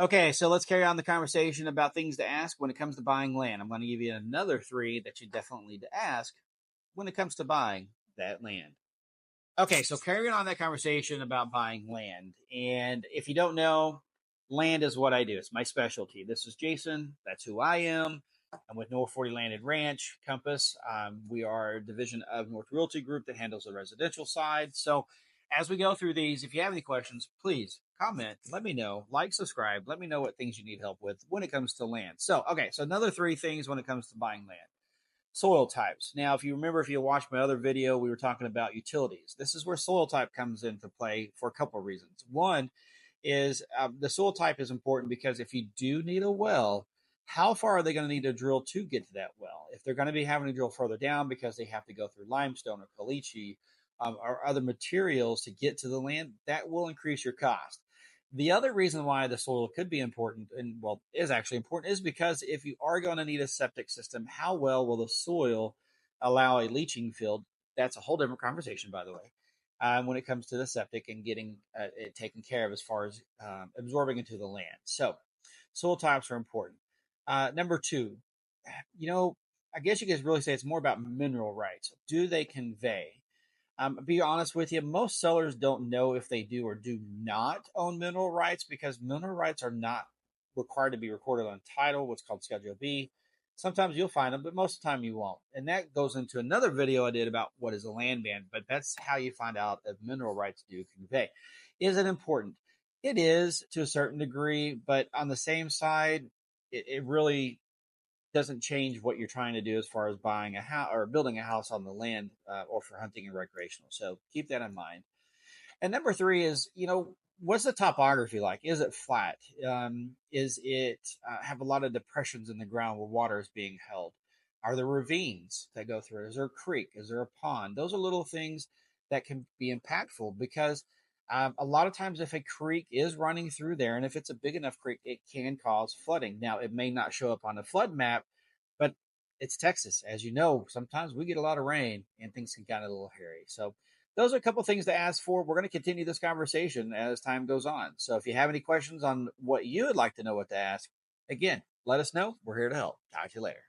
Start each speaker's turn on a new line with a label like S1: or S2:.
S1: Okay, so let's carry on the conversation about things to ask when it comes to buying land. I'm going to give you another three that you definitely need to ask when it comes to buying that land. Okay, so carrying on that conversation about buying land. And if you don't know, land is what I do. It's my specialty. This is Jason. That's who I am. I'm with North 40 Land and Ranch Compass. We are a division of North Realty Group that handles the residential side. So as we go through these, if you have any questions, please comment. Let me know. Like, subscribe. Let me know what things you need help with when it comes to land. So, okay, so another three things when it comes to buying land. Soil types. Now, if you remember, if you watched my other video, we were talking about utilities. This is where soil type comes into play for a couple of reasons. One is the soil type is important because if you do need a well, how far are they going to need to drill to get to that well? If they're going to be having to drill further down because they have to go through limestone or caliche or other materials to get to the land, that will increase your cost. The other reason why the soil could be important and well is actually important is because if you are going to need a septic system, how well will the soil allow a leaching field? That's a whole different conversation, by the way, when it comes to the septic and getting it taken care of as far as absorbing into the land. So, soil types are important. Number two, you know, I guess you could really say it's more about mineral rights. Do they convey? Be honest with you, most sellers don't know if they do or do not own mineral rights because mineral rights are not required to be recorded on title, what's called Schedule B. Sometimes you'll find them, but most of the time you won't. And that goes into another video I did about what is a land ban, but that's how you find out if mineral rights do convey. Is it important? It is to a certain degree, but on the same side, it really doesn't change what you're trying to do as far as buying a house or building a house on the land or for hunting and recreational. So keep that in mind. And number three is, what's the topography like? Is it flat? Is it have a lot of depressions in the ground where water is being held? Are there ravines that go through? Is there a creek? Is there a pond? Those are little things that can be impactful because a lot of times if a creek is running through there, and if it's a big enough creek, it can cause flooding. Now, it may not show up on a flood map, but it's Texas. As you know, sometimes we get a lot of rain and things can get a little hairy. So those are a couple things to ask for. We're going to continue this conversation as time goes on. So if you have any questions on what you would like to know what to ask, again, let us know. We're here to help. Talk to you later.